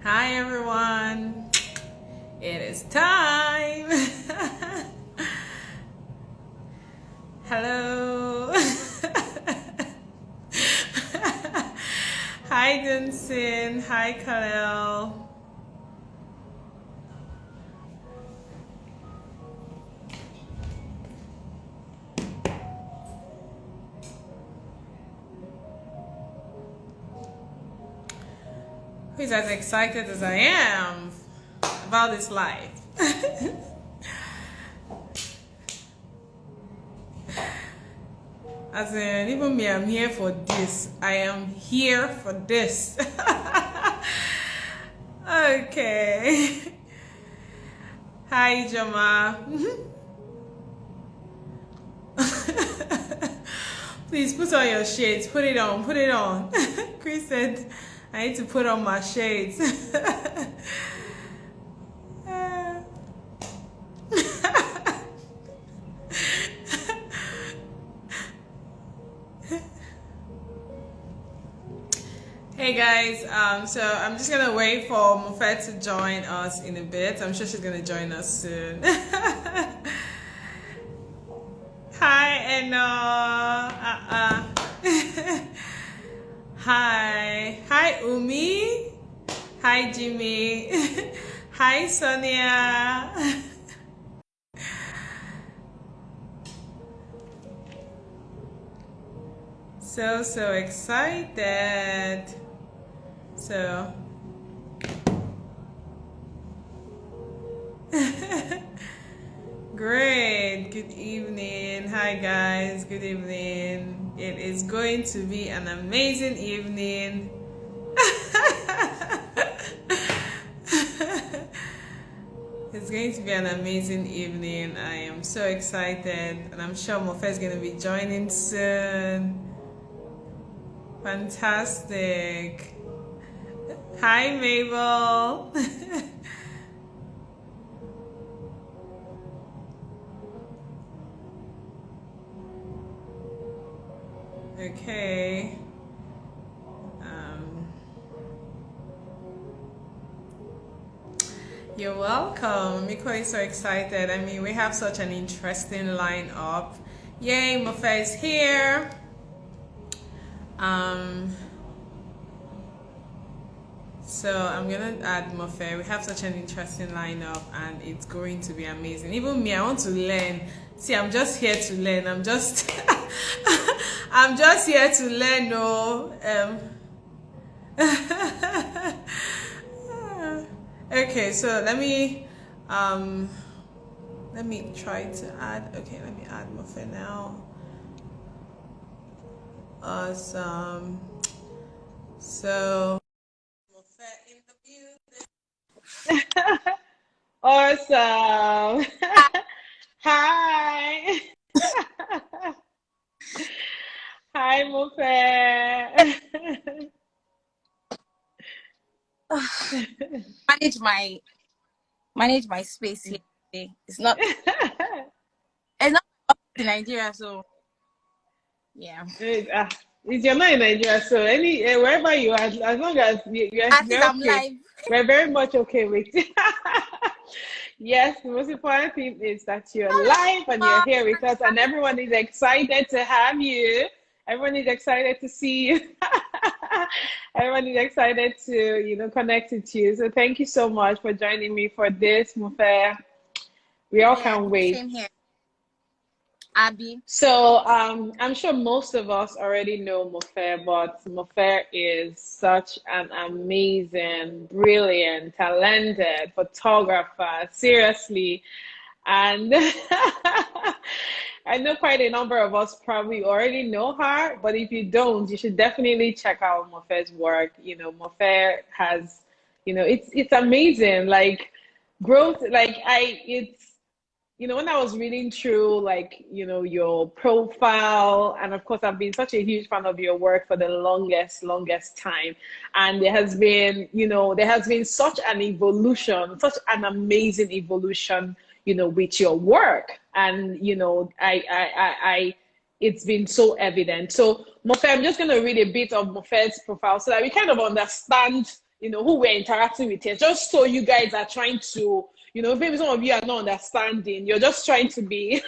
Hi everyone, it is time. Hello. Hi Dunsin, hi Khalil. Who's as excited as I am about this life? As in, even me, I'm here for this. I am here for this. Okay. Hi, Jama. Please put on your shades. Put it on. Put it on. Chris said, I need to put on my shades. Hey guys, so I'm just gonna wait for Mofe to join us in a bit. I'm sure she's gonna join us soon. Hi, Eno. Hi. Hi, Umi. Hi, Jimmy. Hi, Sonia. So excited. So. Great. Good evening. Hi, guys. Good evening. It is going to be an amazing evening. It's going to be an amazing evening. I am so excited, and I'm sure Mofe is going to be joining soon. Fantastic. Hi, Mabel. Okay. You're welcome. Miko is so excited. I mean, we have such an interesting lineup. Yay, Mofe is here. So I'm gonna add Mofe. We have such an interesting lineup, and it's going to be amazing. Even me, I want to learn. See, I'm just here to learn. I'm just, I'm just here to learn. No. Okay, so let me try to add. Okay, let me add Mofe now. Awesome. So in the building. Awesome. Hi. Hi, Mofe. manage my space here today. It's not up to Nigeria, so yeah. You're not in Nigeria, so wherever you are, as long as you're At least I'm okay, live. we're very much okay with it. Yes, the most important thing is that you're live and you're here with us, and everyone is excited to have you. Everyone is excited to see you. Everyone is excited to, connect with you. So thank you so much for joining me for this, Mofe. We all can't wait. Same here. Abby. So I'm sure most of us already know Mofe, but Mofe is such an amazing, brilliant, talented photographer. Seriously, and I know quite a number of us probably already know her, but if you don't, you should definitely check out Mofe's work. Mofe has, it's amazing. Like growth, when I was reading through your profile, and of course I've been such a huge fan of your work for the longest time. And there has been such an evolution, such an amazing evolution, with your work. And I it's been so evident. So Mofe, I'm just gonna read a bit of Mofe's profile so that we kind of understand who we're interacting with here, just so you guys are trying to, maybe some of you are not understanding. You're just trying to be.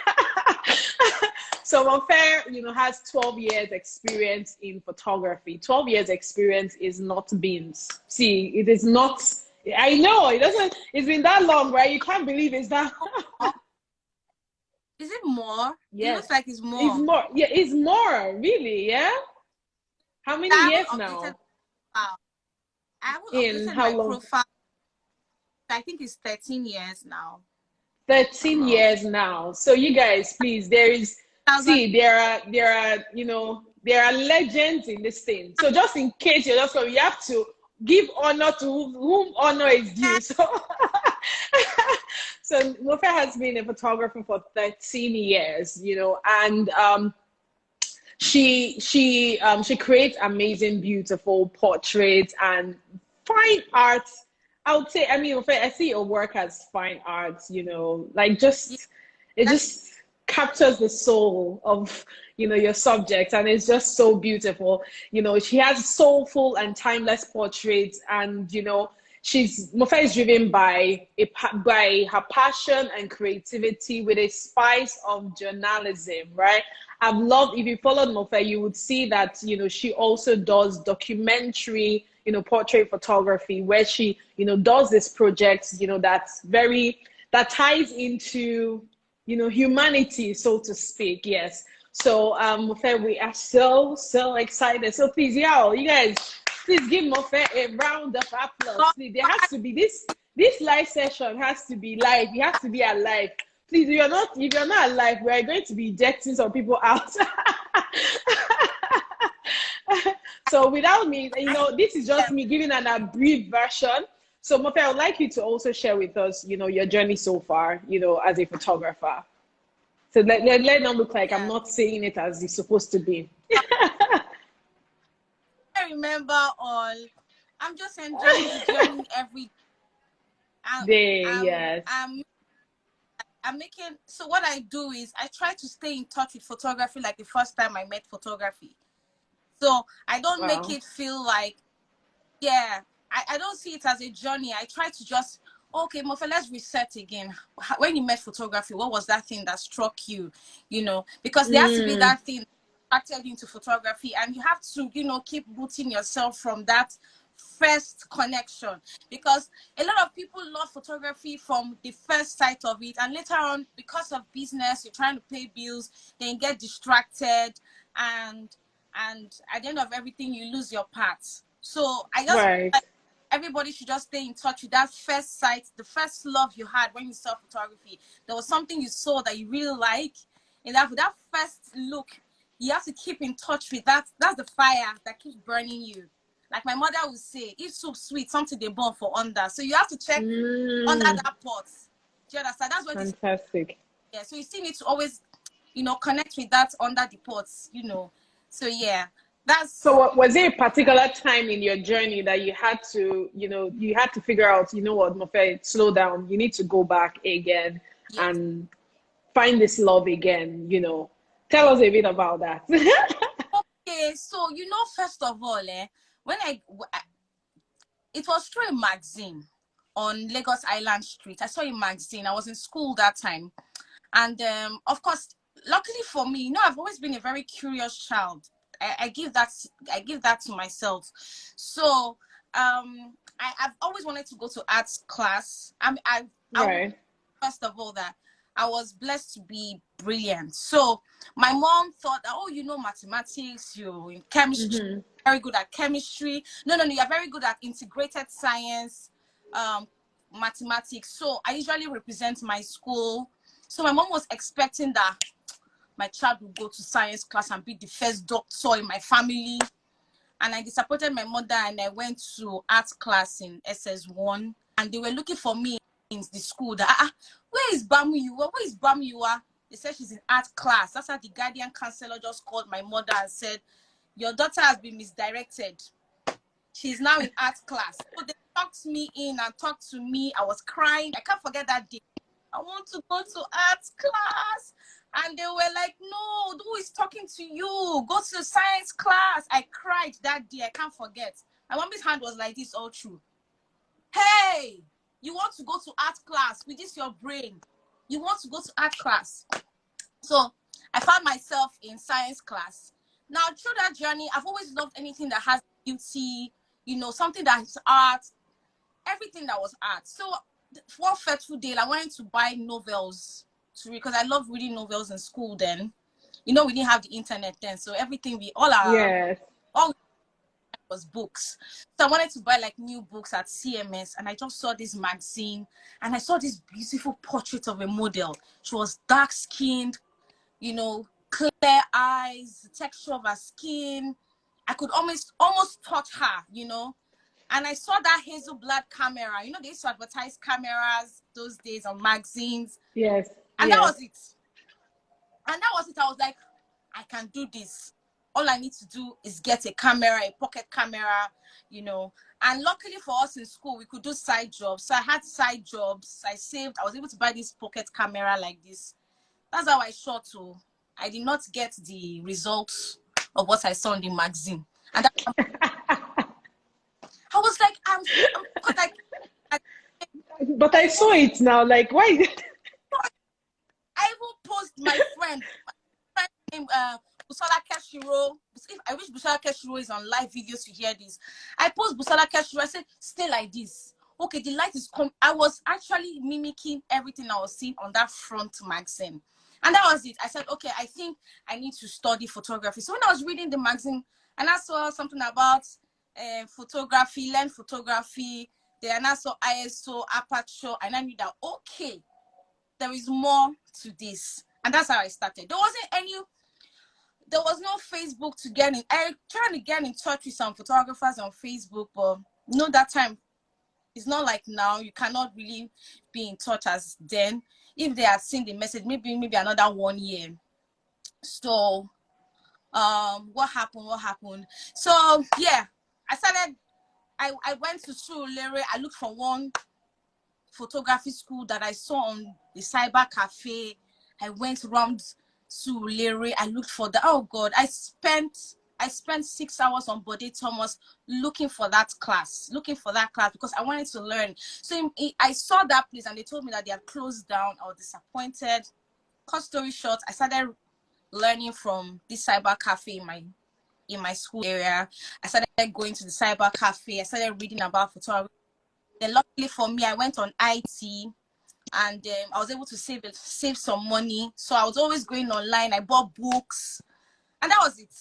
So Mofe, has 12 years experience in photography. 12 years experience is not beans. See, it is not. I know it doesn't. It's been that long, right? You can't believe it's that. Is it more? Yeah, It looks like it's more. it's more. Yeah, it's more. Really? Yeah. How many I years haven't updated. now? I haven't In updated how my long? profile. I think it's 13 years now. 13 About years now. So you guys, please, there is, 2000. see, there are legends in this thing. So just in case you're just coming, you have to give honor to whom honor is due. So, so Mofe has been a photographer for 13 years, and she creates amazing, beautiful portraits and fine art. I would say, I mean, I see your work as fine arts, like Yeah, just it that's just captures the soul of your subject, and it's just so beautiful. She has soulful and timeless portraits, and she's Mofe is driven by her passion and creativity with a spice of journalism, right? I've loved, if you followed Mofe, you would see that, she also does documentary, portrait photography, where she, does this project, that ties into, humanity, so to speak. Yes. So, Mofe, we are so, so excited. So please, y'all, you guys, please give Mofe a round of applause. Please, there has to be this live session has to be live. You have to be alive. Please, if you're not alive, we are going to be ejecting some people out. So without me, this is just me giving an abbreviated version. So Mofe, I would like you to also share with us, your journey so far, as a photographer. So let not look like I'm yeah. not saying it as it's supposed to be. I remember all. I'm just enjoying the journey every. I'm, Day, I'm, yes. I'm, I'm making. So what I do is I try to stay in touch with photography like the first time I met photography. So I don't make Wow. it feel like, yeah, I don't see it as a journey. I try to just, okay, Mofe, let's reset again. When you met photography, what was that thing that struck you? Because there has to be Mm, that thing that attracted you into photography, and you have to, keep rooting yourself from that first connection, because a lot of people love photography from the first sight of it, and later on, because of business, you're trying to pay bills, then you get distracted, and at the end of everything, you lose your path. So I just feel right. like everybody should just stay in touch with that first sight, the first love you had when you saw photography. There was something you saw that you really like, and that first look, you have to keep in touch with that. That's the fire that keeps burning you. Like my mother would say, if soup sweet, something they burn for under. So you have to check under Mm, that pot. Do you understand? That's where this, fantastic. yeah. So you still need to always, connect with that under the pots. So yeah, So that's was there a particular time in your journey that you had to figure out, what, Mofe, slow down. You need to go back again yes. and find this love again. Tell us a bit about that. Okay, so first of all, when it was through a magazine on Lagos Island Street. I saw a magazine. I was in school that time, and of course, luckily for me, I've always been a very curious child. I give that. I give that to myself. So, I've always wanted to go to arts class. I would, Right. first of all, that I was blessed to be brilliant. So my mom thought that, oh, mathematics, you're in chemistry, Mm-hmm. very good at chemistry. No, you're very good at integrated science, um, mathematics. So I usually represent my school. So my mom was expecting that my child would go to science class and be the first doctor in my family. And I disappointed my mother, and I went to art class in SS1, and they were looking for me in the school. That where is Bamuyiwa? Where is Bamuyiwa? They said she's in art class. That's how the guardian counselor just called my mother and said, your daughter has been misdirected. She's now in art class. So they talked me in and talked to me. I was crying. I can't forget that day. I want to go to art class. And they were like, no, who is talking to you? Go to science class. I cried that day. I can't forget. My mommy's hand was like this all through. Hey, you want to go to art class with this your brain? You want to go to art class? So I found myself in science class. Now, through that journey, I've always loved anything that has beauty, you know, something that is art, everything that was art. So one fateful day, I wanted to buy novels to read because I loved reading novels in school then. You know, we didn't have the internet then, so everything Yes. all was books. So I wanted to buy like new books at CMS, and I just saw this magazine, and I saw this beautiful portrait of a model. She was dark skinned, you know, clear eyes, the texture of her skin. I could almost touch her, you know. And I saw that Hazelblad camera. You know, they used to advertise cameras those days on magazines. Yes. And that Yes. was it. And that was it. I was like, I can do this. All I need to do is get a camera, a pocket camera, you know. And luckily for us in school, we could do side jobs. So I had side jobs. I saved. I was able to buy this pocket camera like this. That's how I shot to. I did not get the results of what I saw in the magazine. And I was like, I'm like, But I saw it now. Like, why? I even post my friend named Busola Keshiro. I wish Busola Keshiro is on live videos to hear this. I post Busola Keshiro. I said, stay like this. Okay, the light is coming. I was actually mimicking everything I was seeing on that front magazine. And that was it. I said, okay, I think I need to study photography. So when I was reading the magazine and I saw something about photography, learn photography, then I saw ISO, aperture, and I knew that, okay, there is more to this. And that's how I started. There was no Facebook to get in. I tried to get in touch with some photographers on Facebook, but no, that time, it's not like now. You cannot really be in touch as then. If they had seen the message, maybe another 1 year. So what happened? So yeah, I went to Surulere. I looked for one photography school that I saw on the cyber cafe. I went around Surulere. I looked for the, oh God, I spent 6 hours on Bode Thomas looking for that class because I wanted to learn. So I saw that place and they told me that they had closed down. I was disappointed. Cut story short, I started learning from this cyber cafe in my school area. I started going to the cyber cafe. I started reading about photography. Then luckily for me, I went on IT and I was able to save some money. So I was always going online. I bought books and that was it.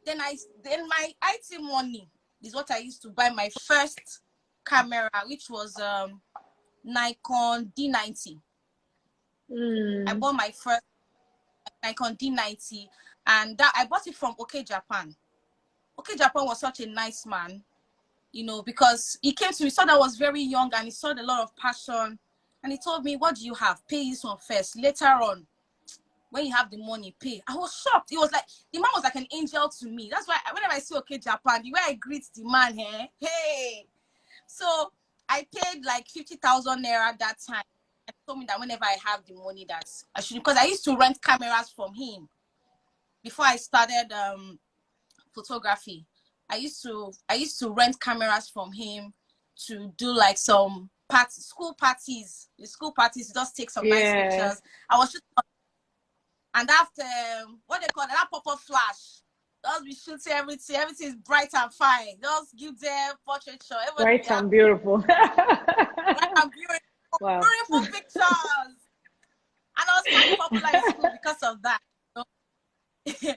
Then my IT money is what I used to buy my first camera, which was Nikon D90. I bought my first Nikon D90 and that I bought it from OK Japan. OK Japan was such a nice man, you know, because he came to me, saw that I was very young and he saw a lot of passion and he told me, what do you have? Pay this one first. Later on, when you have the money, pay. I was shocked. It was like, the man was like an angel to me. That's why whenever I see OK Japan, the way I greet the man, hey. So I paid like 50,000 naira that time. And he told me that whenever I have the money that I should, because I used to rent cameras from him before I started photography. I used to rent cameras from him to do like some school parties. The school parties, just take some nice pictures. I was shooting, and after what they call that pop-up flash, just be shooting everything. Everything is bright and fine. Just give them portrait shot. Bright and beautiful. Bright and beautiful. Wow. Beautiful pictures. And I was quite popular in school because of that. You know?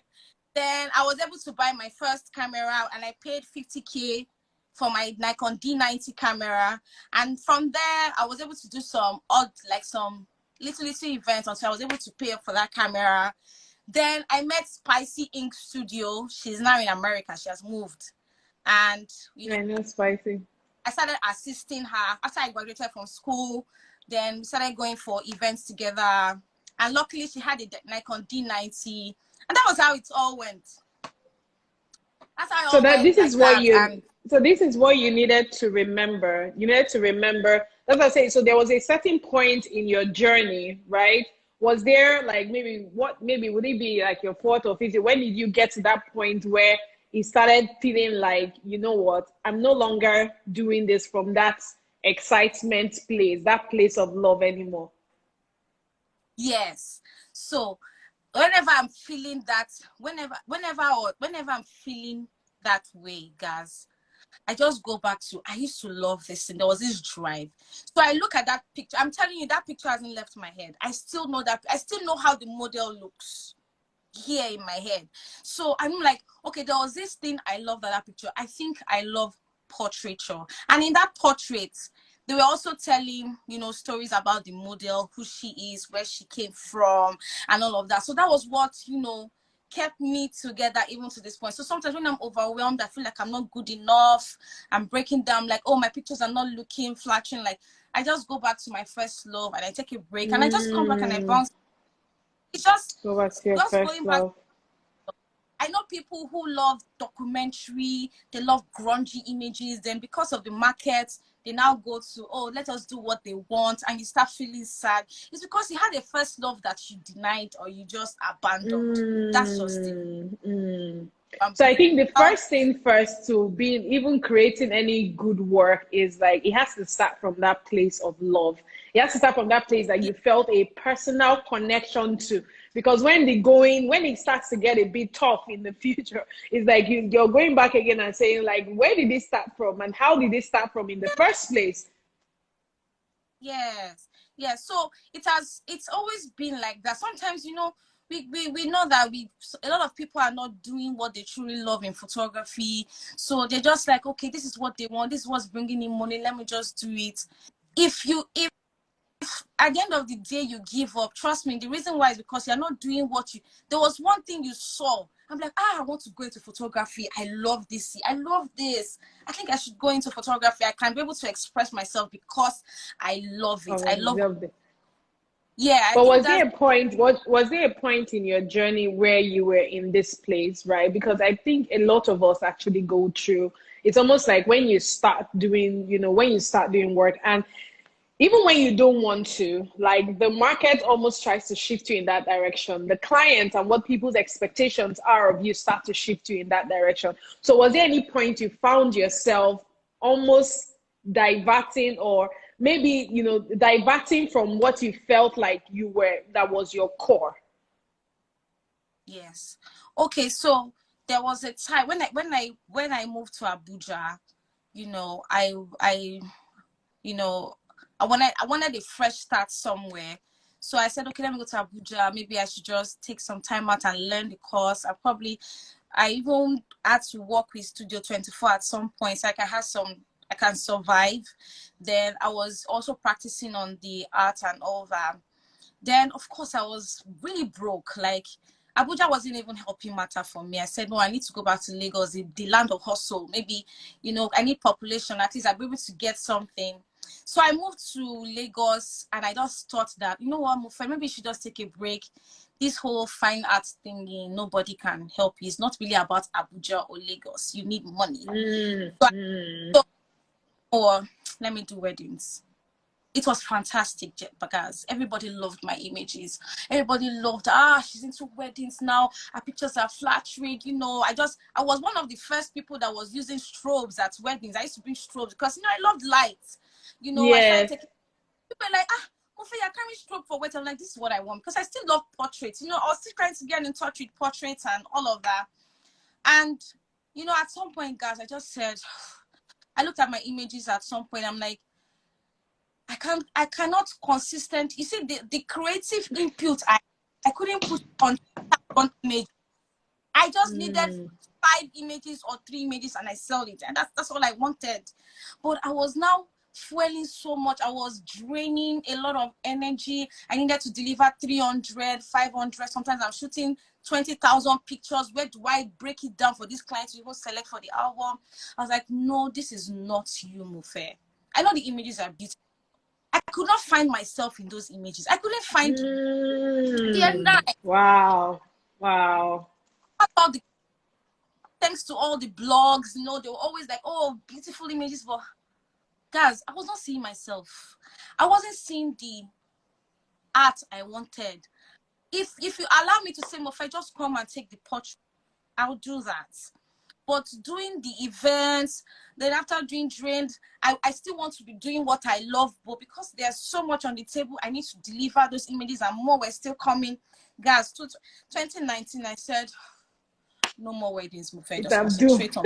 Then I was able to buy my first camera and I paid 50K for my Nikon D90 camera. And from there, I was able to do some some little events until I was able to pay for that camera. Then I met Spicy Ink Studio. She's now in America. She has moved. And, you know, I know Spicy. I started assisting her after I graduated from school. Then we started going for events together. And luckily, she had a Nikon D90. And that was how it all went. That's how it all went. So this is what you needed to remember. You needed to remember. That's what I say. So there was a certain point in your journey, right? Was there like maybe would it be like your fourth or fifth? When did you get to that point where he started feeling like, you know what, I'm no longer doing this from that excitement place, that place of love anymore? Yes. So whenever I'm feeling that, whenever I'm feeling that way, guys, I just go back to, I used to love this and there was this drive. So I look at that picture. I'm telling you, that picture hasn't left my head. I still know that. I still know how the model looks here in my head. So I'm like, okay, there was this thing I love that picture. I think I love portraiture. And in that portrait, they were also telling, stories about the model, who she is, where she came from, and all of that. So that was what, kept me together even to this point. So sometimes when I'm overwhelmed, I feel like I'm not good enough. I'm breaking down, like, oh, my pictures are not looking flattering. Like, I just go back to my first love and I take a break and I just come back and I bounce. It's just Go back to your first going back. love. I know people who love documentary, they love grungy images. Then because of the market, they now go to, oh, let us do what they want. And you start feeling sad. It's because you had a first love that you denied or you just abandoned. That's just it. So I think the first thing first to being even creating any good work is like it has to start from that place of love. It has to start from that place that you felt a personal connection to. Because when it starts to get a bit tough in the future, it's like you're going back again and saying like, where did it start from and how did it start from in the first place? Yes. So it's always been like that. Sometimes, we know that a lot of people are not doing what they truly love in photography. So they're just like, okay, this is what they want. This is what's bringing in money. Let me just do it. If at the end of the day you give up, trust me, the reason why is because you're not doing there was one thing you saw. I'm like, I want to go into photography. I love this. I love this. I think I should go into photography. I can be able to express myself because I love it. Oh, I love. love it. Yeah, I But think was that's. there a point? Was there a point in your journey where you were in this place, right? Because I think a lot of us actually go through. It's almost like when you start doing, when you start doing work, and even when you don't want to, like the market almost tries to shift you in that direction. The clients and what people's expectations are of you start to shift you in that direction. So was there any point you found yourself almost diverting, or maybe, diverting from what you felt like that was your core? Yes. Okay, so there was a time when I moved to Abuja, you know, I you know, I wanted a fresh start somewhere. So I said, okay, let me go to Abuja. Maybe I should just take some time out and learn the course. I even had to work with Studio 24 at some point, so I can survive. Then I was also practicing on the art and all that. Then of course I was really broke. Like Abuja wasn't even helping matter for me. I said, no, I need to go back to Lagos, the land of hustle. Maybe, I need population. At least I'll be able to get something. So I moved to Lagos and I just thought that, you know what, Mofe, maybe you should just take a break. This whole fine arts thingy, nobody can help you. It's not really about Abuja or Lagos. You need money. So I thought, oh, let me do weddings. It was fantastic because everybody loved my images. Everybody loved, she's into weddings now. Her pictures are flattering. I was one of the first people that was using strobes at weddings. I used to bring strobes because, I loved lights. I started Yes. taking, people were like, Mofe, you're carrying strobe for wedding. I'm like, this is what I want because I still love portraits. I was still trying to get in touch with portraits and all of that. And, at some point, guys, I just said, I looked at my images at some point. I'm like, I cannot consistent. You see, the creative input I couldn't put on one image. I just needed 5 images or 3 images and I sell it. And that's all I wanted. But I was now fueling so much. I was draining a lot of energy. I needed to deliver 300, 500. Sometimes I'm shooting 20,000 pictures. Where do I break it down for these clients to even select for the album? I was like, no, this is not you, Mofe. I know the images are beautiful. I could not find myself in those images. I couldn't find they're nice. Wow. Wow. All the thanks to all the blogs, they were always like, oh, beautiful images. But guys, I was not seeing myself. I wasn't seeing the art I wanted. If you allow me to say, Mofe, just come and take the portrait, I'll do that. But doing the events, then after doing trained, I still want to be doing what I love, but because there's so much on the table, I need to deliver those images, and more were still coming. Guys, 2019, I said, no more weddings, Mofe, just I'm due. concentrate on.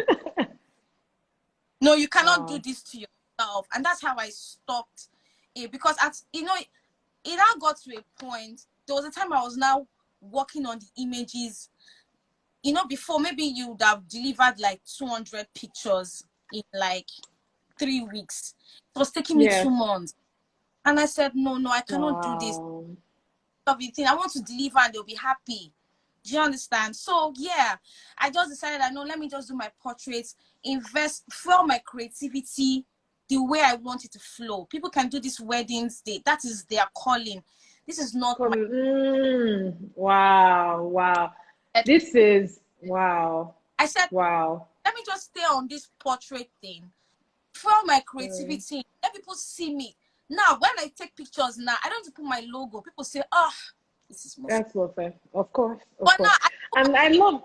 No, you cannot do Wow. this to yourself. And that's how I stopped it, because it now got to a point. There was a time I was now working on the images. Before, maybe you would have delivered like 200 pictures in like 3 weeks. It was taking me 2 months. And I said, no, I cannot do this. Everything I want to deliver and they'll be happy. Do you understand? So yeah, I just decided, let me just do my portraits, fuel my creativity the way I want it to flow. People can do these weddings, that is their calling. This is not my wow. This is wow. I said, wow. Let me just stay on this portrait thing, fuel my creativity, let people see me. Now, when I take pictures now, I don't put my logo. People say, oh, this is Mofe. That's Mofe. Of course. But now, I love,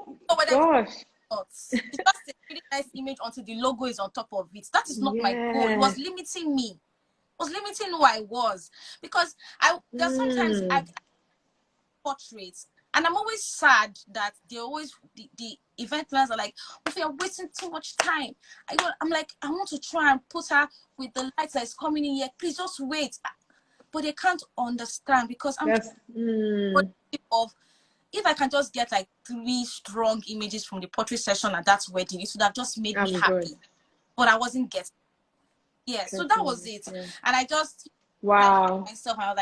gosh. It's just a really nice image until the logo is on top of it. That is not my goal. It was limiting me. It was limiting who I was. Because there's sometimes I portraits, and I'm always sad that they always, the event planners are like, if you're wasting too much time. I'm like, I want to try and put her with the lights that is coming in here. Please just wait. But they can't understand, because I'm of, if I can just get like 3 strong images from the portrait session at that wedding, it would have just made me happy. But I wasn't getting. Yeah, so that was it. And I just myself. I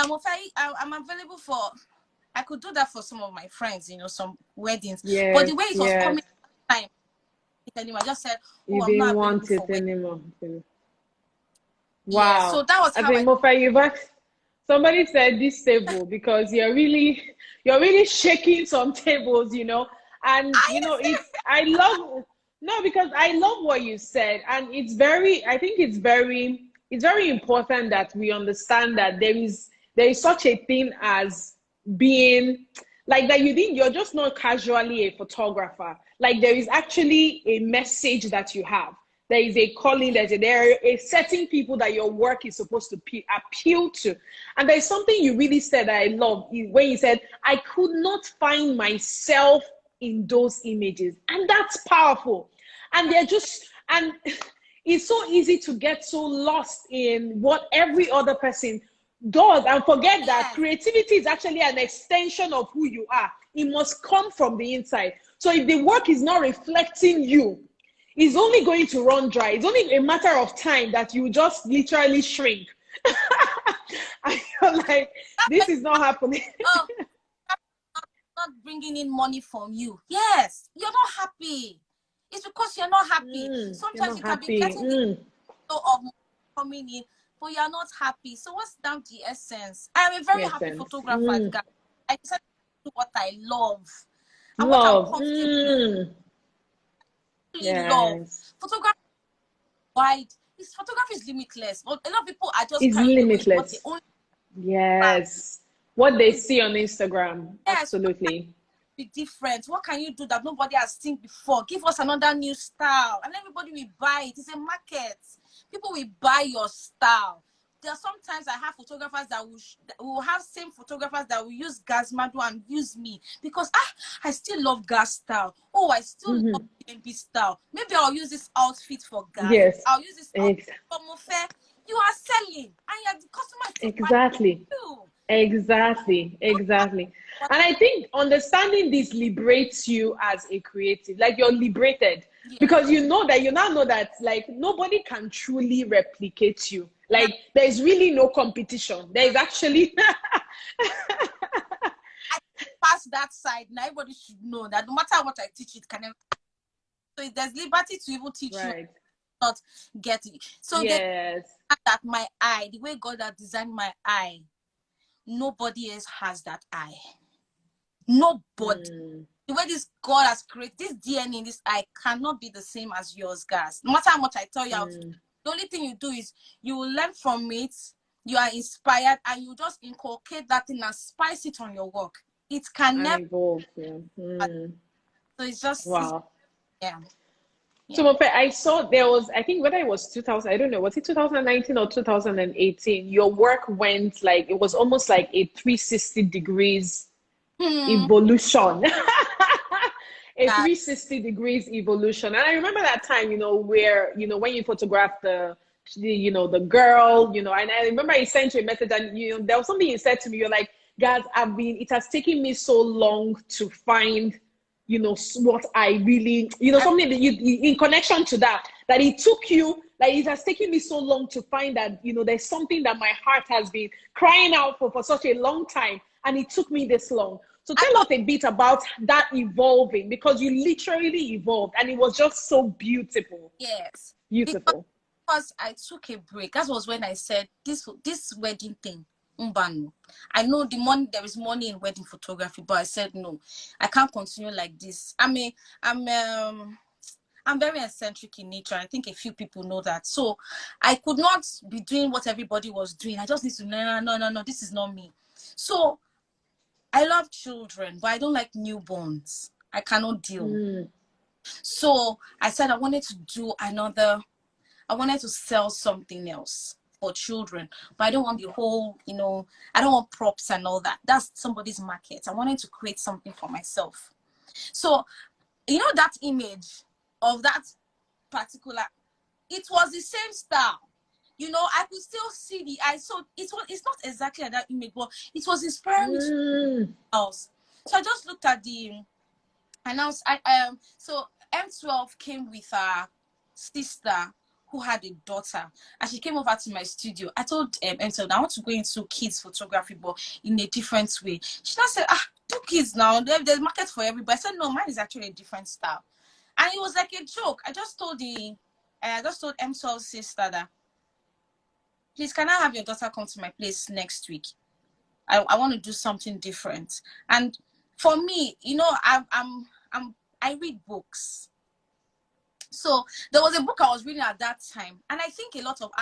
was like, I'm available for. I could do that for some of my friends, some weddings. But the way it was coming time, I just said, you didn't want it anymore. Wow. Yeah, so that was how Mofe, somebody said this table, because you're really shaking some tables, and because I love what you said, and I think it's very important that we understand that there is such a thing as being like that. You're just not casually a photographer. Like, there is actually a message that you have. There is a calling, there are a certain people that your work is supposed to appeal to. And there's something you really said that I love, when you said, I could not find myself in those images. And that's powerful. And and it's so easy to get so lost in what every other person does and forget that creativity is actually an extension of who you are. It must come from the inside. So if the work is not reflecting you, it's only going to run dry. It's only a matter of time that you just literally shrink. I feel like this is not happening. Not bringing in money from you. Yes, you're not happy. It's because you're not happy. Sometimes you can be getting of coming in, but you're not happy. So what's down the essence? I am a very happy photographer. I decided to do what I love. And what I'm comfortable love. Photography wide. Photography is limitless. But a lot of people are just limitless. What they see on Instagram. Absolutely. Be different. What can you do that nobody has seen before? Give us another new style, and everybody will buy it. It's a market. People will buy your style. There are sometimes I have photographers that will have same photographers that will use Gazmado and use me, because I still love Gaz style. Oh, I still love BNB style. Maybe I'll use this outfit for Gaz. I'll use this outfit for Mofe. You are selling, and the customer is Exactly. And I think understanding this liberates you as a creative. Like, you're liberated because you now know that like nobody can truly replicate you. Like, there's really no competition. There's actually I pass that side. Now everybody should know that no matter what I teach, it can never. So there's liberty to even teach you, not get it. So that my eye, the way God has designed my eye, nobody else has that eye. Nobody. The way this God has created, this DNA in this eye cannot be the same as yours, guys. No matter how much I tell you, the only thing you do is you will learn from it, you are inspired, and you just inculcate that thing and spice it on your work. It can never. So So it's just, Wow. yeah. So, Yeah. Mofe, I saw there was, I think whether it was 2000, I don't know, was it 2019 or 2018? Your work went like, it was almost like a 360 degrees Hmm. evolution. A That, 360 degrees evolution. And I remember that time, where, when you photographed the girl, and I remember I sent you a message and, there was something you said to me. You're like, guys, it has taken me so long to find, what I really, I, something that in connection to that it took you, like it has taken me so long to find that, there's something that my heart has been crying out for such a long time. And it took me this long. So I tell thought, us a bit about that evolving, because you literally evolved and it was just so beautiful. yes. Beautiful. Because I took a break. That was when I said this wedding thing. Umbano. I know there is money in wedding photography, but I said no, I can't continue like this. I'm very eccentric in nature. I think a few people know that. So I could not be doing what everybody was doing. I just need to no, this is not me. So I love children, but I don't like newborns. I cannot deal. Mm. So I said I wanted to sell something else for children, but I don't want the whole, I don't want props and all that. That's somebody's market. I wanted to create something for myself. So, that image of that particular, it was the same style. I could still see the eye. So it's not exactly like that image, but it was inspiring me to Mm. else. So I just looked at the announce. So M12 came with her sister who had a daughter, and she came over to my studio. I told M12 I want to go into kids photography, but in a different way. She now said, do kids now. There's market for everybody. I said, no, mine is actually a different style. And it was like a joke. I just told M12's sister that, please, can I have your daughter come to my place next week? I want to do something different. And for me, I read books. So there was a book I was reading at that time, and I think a lot of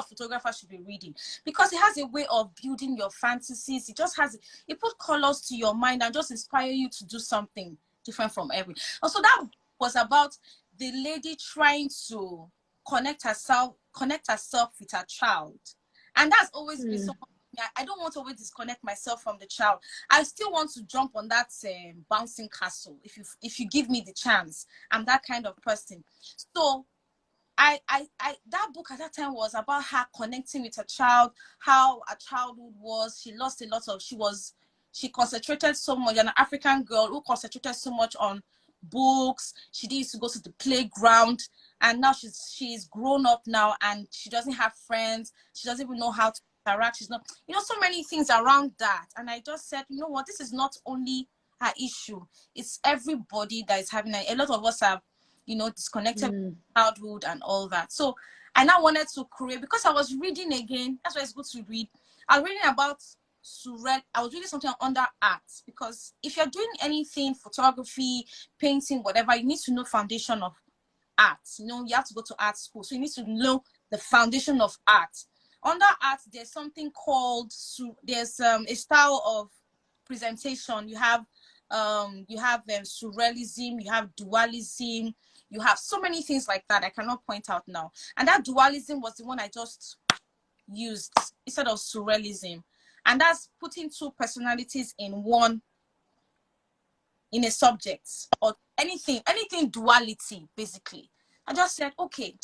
photographers should be reading, because it has a way of building your fantasies. It put colors to your mind and just inspire you to do something different from every. Also, that was about the lady trying to connect herself with her child, and that's always been so. Mm. I don't want to always disconnect myself from the child. I still want to jump on that bouncing castle if you give me the chance. I'm that kind of person. So that book at that time was about her connecting with her child, how her childhood was. She lost a lot of. She concentrated so much. An African girl who concentrated so much on books. She used to go to the playground, and now she's grown up now, and she doesn't have friends. She doesn't even know how to interact. She's not, so many things around that. And I just said, you know what, this is not only her issue. It's everybody that is having it. A lot of us have, disconnected Mm. childhood and all that. So I now wanted to create, because I was reading again. That's why it's good to read. I was reading about I was reading something under art, because if you're doing anything, photography, painting, whatever, you need to know foundation of art. You have to go to art school, so you need to know the foundation of art. Under art, there's something called there's a style of presentation. You have surrealism, you have dualism, you have so many things like that I cannot point out now. And that dualism was the one I just used instead of surrealism. And that's putting two personalities in a subject, or anything duality, basically. I just said, okay,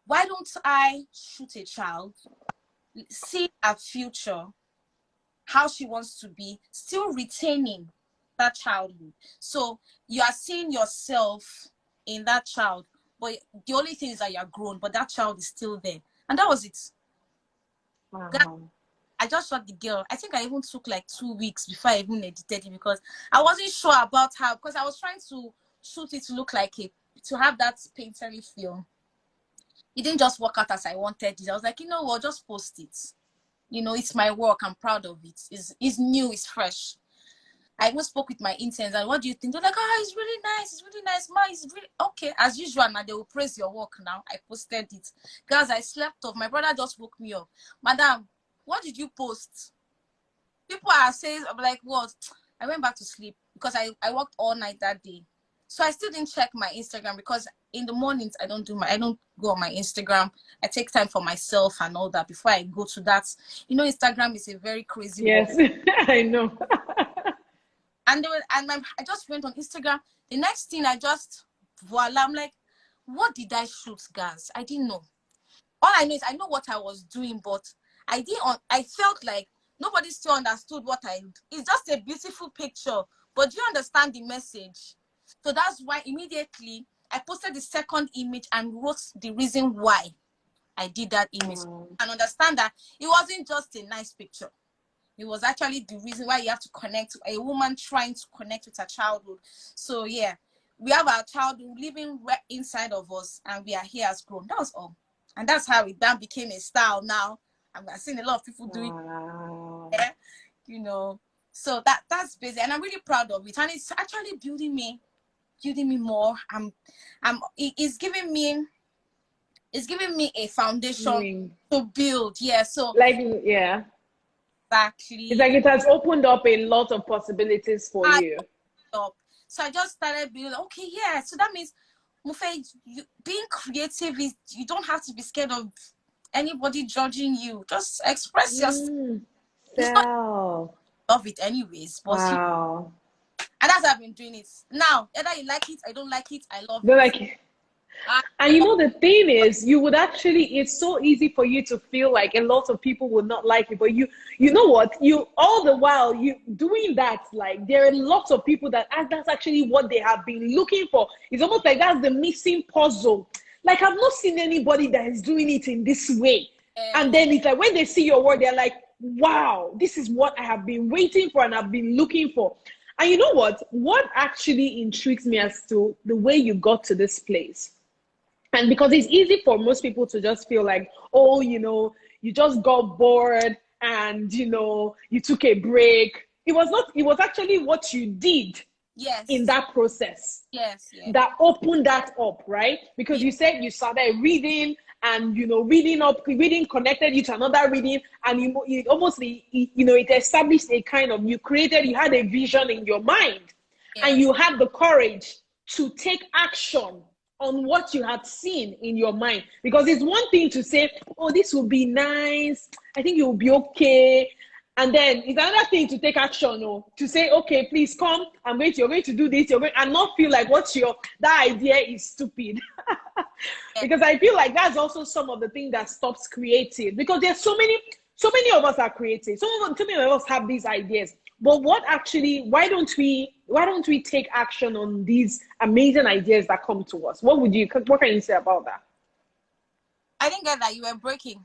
why don't I shoot a child, see her future, how she wants to be, still retaining that childhood. So you are seeing yourself in that child, but the only thing is that you're grown, but that child is still there. And that was it. Wow. I just shot the girl. I think I even took like 2 weeks before I even edited it, because I wasn't sure about how, because I was trying to shoot it to look like to have that painterly feel. It didn't just work out as I wanted it. I was like, just post it. It's my work. I'm proud of it. It's new. It's fresh. I even spoke with my interns, and what do you think? They're like, it's really nice. It's really nice. Ma, it's really okay. As usual, now they will praise your work now. I posted it. Guys, I slept off. My brother just woke me up. Madam, what did you post? People are saying, I'm like, what? I went back to sleep because I worked all night that day. So I still didn't check my Instagram because in the mornings I don't go on my Instagram. I take time for myself and all that before I go to that. You know, Instagram is a very crazy world. Yes, I know. And I just went on Instagram. The next thing I just voila, I'm like, what did I shoot, guys? I didn't know. All I know is I know what I was doing, but I felt like nobody still understood what it's just a beautiful picture, but do you understand the message? So that's why immediately I posted the second image and wrote the reason why I did that image. And understand that it wasn't just a nice picture. It was actually the reason why you have to connect, a woman trying to connect with her childhood. So yeah, we have our childhood living right inside of us, and we are here as grown. That was all. And that's how it then became a style now. I've seen a lot of people doing it, you know. So that's basic, and I'm really proud of it. And it's actually building me more. It's giving me a foundation to build. Yeah. So like, yeah. Exactly. It's like it has opened up a lot of possibilities for you. So I just started building, okay, yeah. So that means, Mofe, being creative is, you don't have to be scared of anybody judging you. Just express yourself. It's not love it anyways. But wow. And that's how I've been doing it. Now, either you like it, I don't like it, I love But it. like, and you know, the thing is, you would actually, it's so easy for you to feel like a lot of people would not like it, but you know what, you all the while you doing that, like there are lots of people that's actually what they have been looking for. It's almost like that's the missing puzzle. Like, I've not seen anybody that is doing it in this way. And then it's like when they see your work, they're like, wow, this is what I have been waiting for and I've been looking for. And you know what actually intrigues me as to the way you got to this place. And because it's easy for most people to just feel like, oh, you know, you just got bored and, you know, you took a break. It was not, it was actually what you did in that process that opened that up, right? Because you said you started reading and, you know, reading connected you to another reading. And you almost, you know, it established a kind of, you had a vision in your mind and you had the courage to take action on what you had seen in your mind. Because it's one thing to say, oh, this will be nice, I think it will be okay. And then it's another thing to take action, or to say, okay, please come, you're going to do this, and not feel like that idea is stupid. Because I feel like that's also some of the thing that stops creative. Because there's so many of us are creative. So many of us have these ideas. But why don't we take action on these amazing ideas that come to us? What can you say about that? I didn't get that. You were breaking.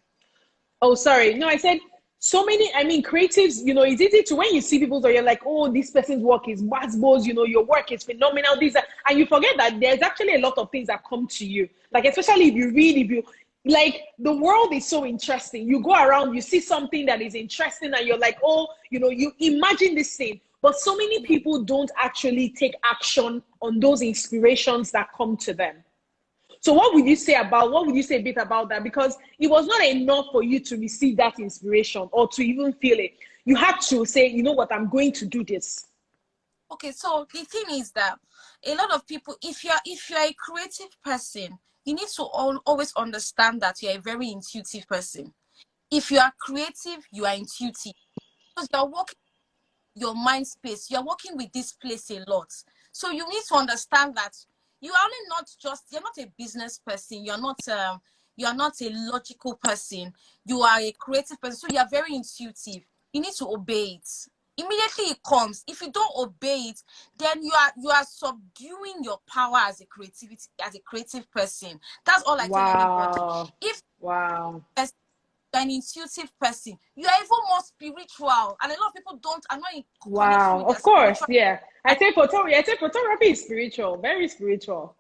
Oh, sorry. No, I said creatives, you know, it's easy to, when you see people, so you're like, oh, this person's work is basketballs, you know, your work is phenomenal, and you forget that there's actually a lot of things that come to you. Like, especially if you like, the world is so interesting. You go around, you see something that is interesting, and you're like, oh, you know, you imagine this thing. But so many people don't actually take action on those inspirations that come to them. So what would you say a bit about that? Because it was not enough for you to receive that inspiration or to even feel it. You had to say, you know what, I'm going to do this. Okay, so the thing is that a lot of people, if you're a creative person, you need to always understand that you're a very intuitive person. If you are creative, you are intuitive. Because you're working your mind space, you're working with this place a lot. So you need to understand that you're not a business person, you're not a logical person, you are a creative person, so you're very intuitive. You need to obey it. Immediately it comes. If you don't obey it, then you are subduing your power as a creative person. That's all I tell anybody. If an intuitive person, you are even more spiritual, and a lot of people don't are not in connection with of course, yeah. I say photography is spiritual, very spiritual.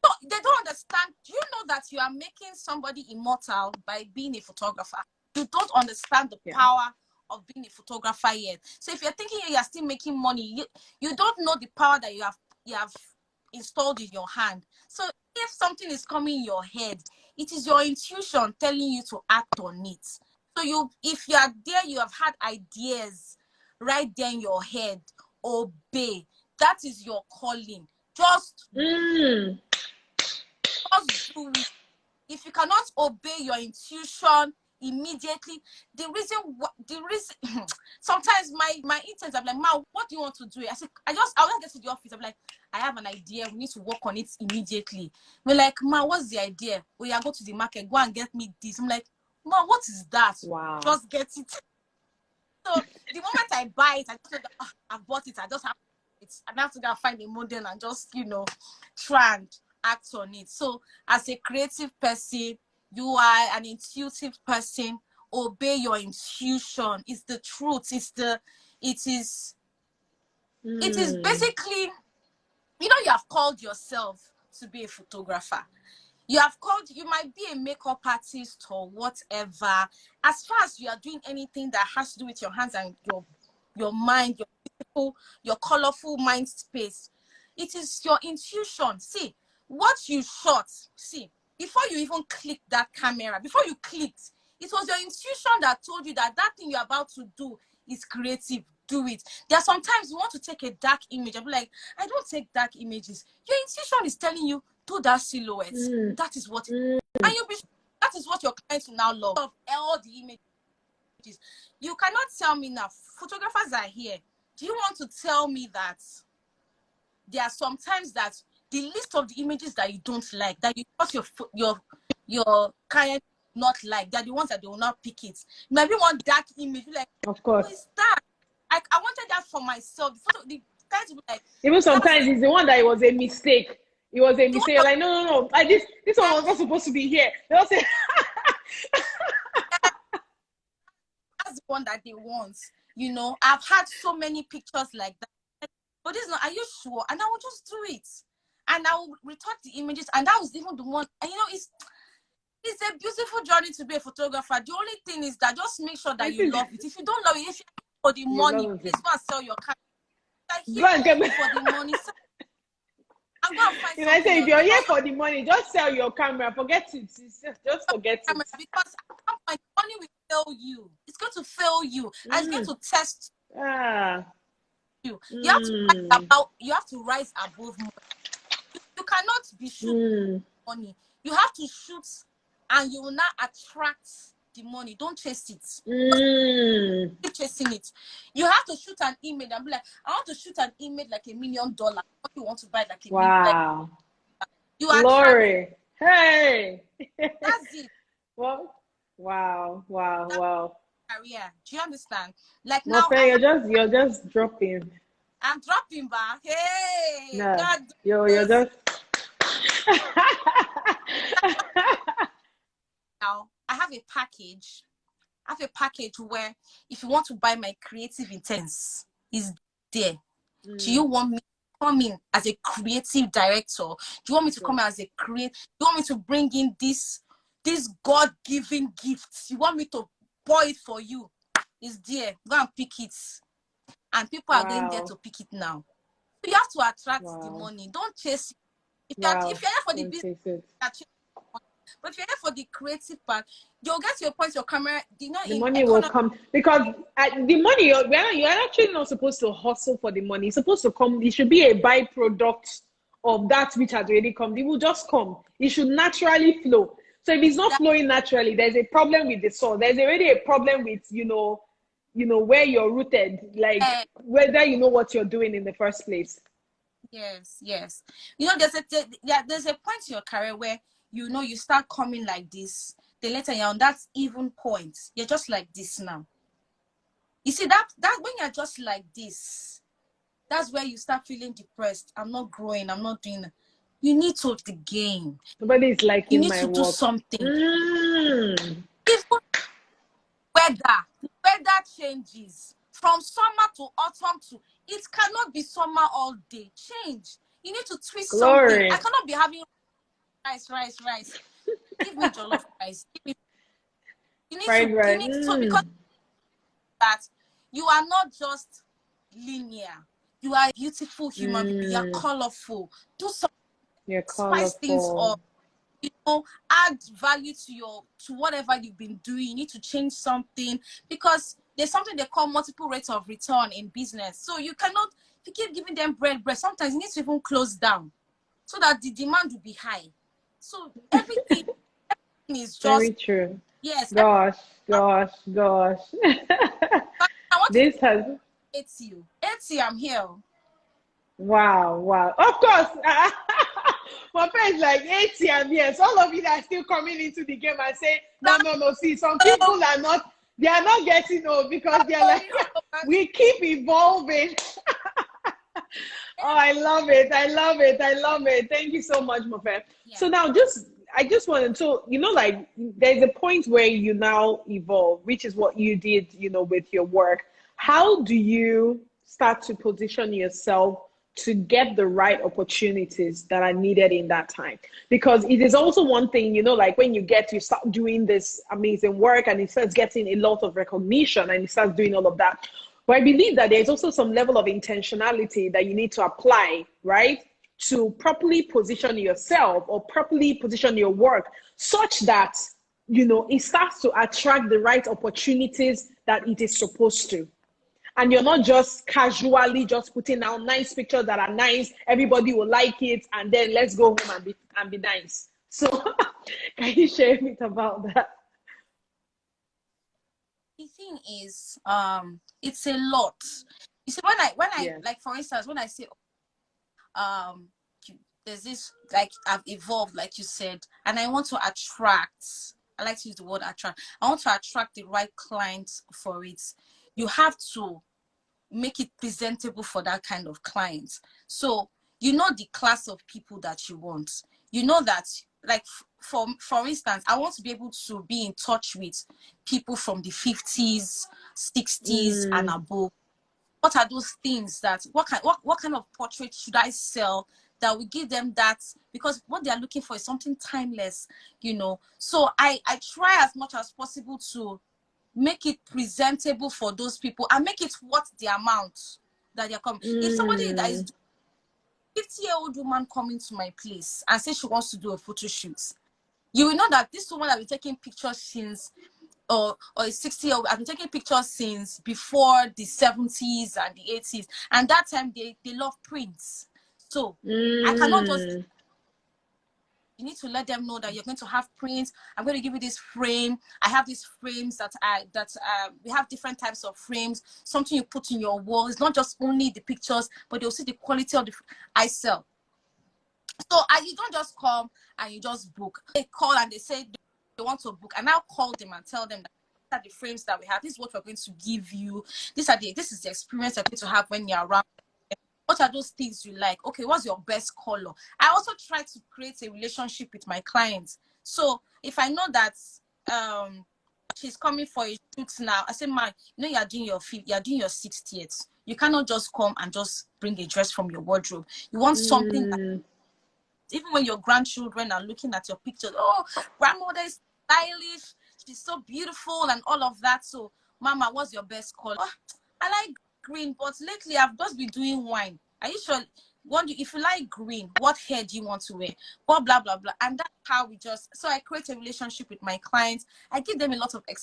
So they don't understand. Do you know that you are making somebody immortal by being a photographer? You don't understand the power of being a photographer yet. So if you're thinking you are still making money, you don't know the power that you have installed in your hand. So if something is coming in your head, it is your intuition telling you to act on it. So if you are there, you have had ideas right there in your head, obey. That is your calling. Just, Mm. just do it. If you cannot obey your intuition immediately, the reason sometimes my intent, I'm like, Ma, what do you want to do? I said, I want to get to the office. I'm like, I have an idea. We need to work on it immediately. We're like, Ma, what's the idea? We are go to the market, go and get me this. I'm like, Ma, what is that? Wow. Just get it. So the moment I buy it, I just know that I bought it. I just have it. I have to go find a model and just, try and act on it. So as a creative person, you are an intuitive person. Obey your intuition. It's the truth. It is basically, you have called yourself to be a photographer. You might be a makeup artist or whatever. As far as you are doing anything that has to do with your hands and your mind, your beautiful, your colorful mind space, it is your intuition. See, what you shot, before you even click that camera, before you clicked, it was your intuition that told you that thing you're about to do is creative. Do it. There are sometimes you want to take a dark image. I'll be like, I don't take dark images. Your intuition is telling you, do that silhouette. That is what and that is what your clients will now love. Of all the images. You cannot tell me now, photographers are here. Do you want to tell me that there are sometimes that the list of the images that you don't like, that you thought your client not like, that the ones that they will not pick it? Maybe one dark image, like, of course. Who is that? I wanted that for myself. The clients will be like, even sometimes it's the one that it was a mistake. It was a mistake. You're like, no. Like this one was not supposed to be here. They'll say that's the one that they want. I've had so many pictures like that. But this is not, are you sure? And I will just do it. And I will retouch the images. And that was even the one. And it's a beautiful journey to be a photographer. The only thing is that just make sure that you love it. If you don't love it, if you're for the money, please go and sell your camera. For the money. I'm going to find I say, if you're here for the money, just sell your camera. Forget it. Just forget it. Because my money will fail you. It's going to fail you. And it's going to test you. You have to rise above money. You cannot be shooting money. You have to shoot and you will not attract the money. Don't chase it. Keep chasing it. You have to shoot an image and be like, I want to shoot an image like $1 million. What you want to buy like $1 million? Wow. You Glory. Hey. That's it. Well, wow. Career. Do you understand? Like Mofe, now, you're just dropping. I'm dropping back. Hey. No, God, you're just. Now I have a package. Where if you want to buy my creative intents, is there. Do you want me to come in as a creative director? Do you want me to come in as a creative? Do you want me to bring in this God-given gifts? You want me to pour it for you? It's there. Go and pick it. And people are going there to pick it now. So you have to attract the money. Don't chase it. If you're here for the business, but if you're here for the creative part, you'll get to your point, your camera, the money will come. Because the money, you're actually not supposed to hustle for the money. It's supposed to come. It should be a byproduct of that which has already come. It will just come. It should naturally flow. So if it's not flowing naturally, there's a problem with the soul. There's already a problem with, where you're rooted, like whether you know what you're doing in the first place. Yes. There's a point in your career where you start coming like this. Then later you're on that even point. You're just like this now. You see that when you're just like this, that's where you start feeling depressed. I'm not growing. I'm not doing. You need to the game. Nobody is liking my work. You need to do something. Even weather changes from summer to autumn to. It cannot be summer all day. Change. You need to twist something. I cannot be having rice. Give me jollof rice. You need to because that you are not just linear. You are a beautiful human being. You are colorful. Do something. Spice things up. Add value to whatever you've been doing. You need to change something because there's something they call multiple rates of return in business. So you cannot, if If you keep giving them bread, sometimes you need to even close down so that the demand will be high. So everything is just, Very true. yes. Gosh, gosh, gosh. I want to This has 80. 80, I'm here. wow, wow. Of course, my friends like 80 and yes, all of you that are still coming into the game and say, no, no, no. See, some people are not, they are not getting old because they are like, we keep evolving. Oh, I love it. I love it. I love it. Thank you so much, Mofe. Yeah. So now I just wanted to, like, there's a point where you now evolve, which is what you did, with your work. How do you start to position yourself to get the right opportunities that are needed in that time? Because it is also one thing, like when you start doing this amazing work and it starts getting a lot of recognition and it starts doing all of that. But I believe that there's also some level of intentionality that you need to apply, right? To properly position yourself or properly position your work such that, it starts to attract the right opportunities that it is supposed to. And you're not just casually just putting out nice pictures that are nice, everybody will like it, and then let's go home and be nice. So can you share a bit about that? The thing is, it's a lot. You see, when I Yeah. like, for instance, when I say, um, there's this, like, I've evolved, like you said, and I want to attract. I like to use the word attract. I want to attract the right clients for it. You have to make it presentable for that kind of client. So you know the class of people that you want. You know that, like, for instance, I want to be able to be in touch with people from the 50s, 60s and above. What are those things that, what kind of portrait should I sell that will give them that? Because what they are looking for is something timeless, So I try as much as possible to make it presentable for those people and make it worth the amount that they're coming. If somebody that is 50-year-old woman coming to my place and say she wants to do a photo shoot, you will know that this woman has been taking pictures since, or a 60-year-old, I've been taking pictures since before the 70s and the 80s. And that time they love prints. So I cannot just, you need to let them know that you're going to have prints. I'm going to give you this frame. I have these frames we have different types of frames. Something you put in your wall. It's not just only the pictures, but they'll see the quality of the I sell. So you don't just come and you just book. They call and they say they want to book, and I'll call them and tell them that these are the frames that we have. This is what we're going to give you. This is the experience you're going to have when you're around. What are those things you like? Okay, what's your best color? I also try to create a relationship with my clients. So if I know that she's coming for a shoot now, I say, man, you're doing your 60th. You cannot just come and just bring a dress from your wardrobe. You want something that, even when your grandchildren are looking at your pictures, oh, grandmother is stylish, she's so beautiful and all of that. So, mama, what's your best color? Oh, I like green, but lately I've just been doing wine. Are you sure? If you like green, what hair do you want to wear? Blah, blah, blah, blah. And that's how so I create a relationship with my clients. I give them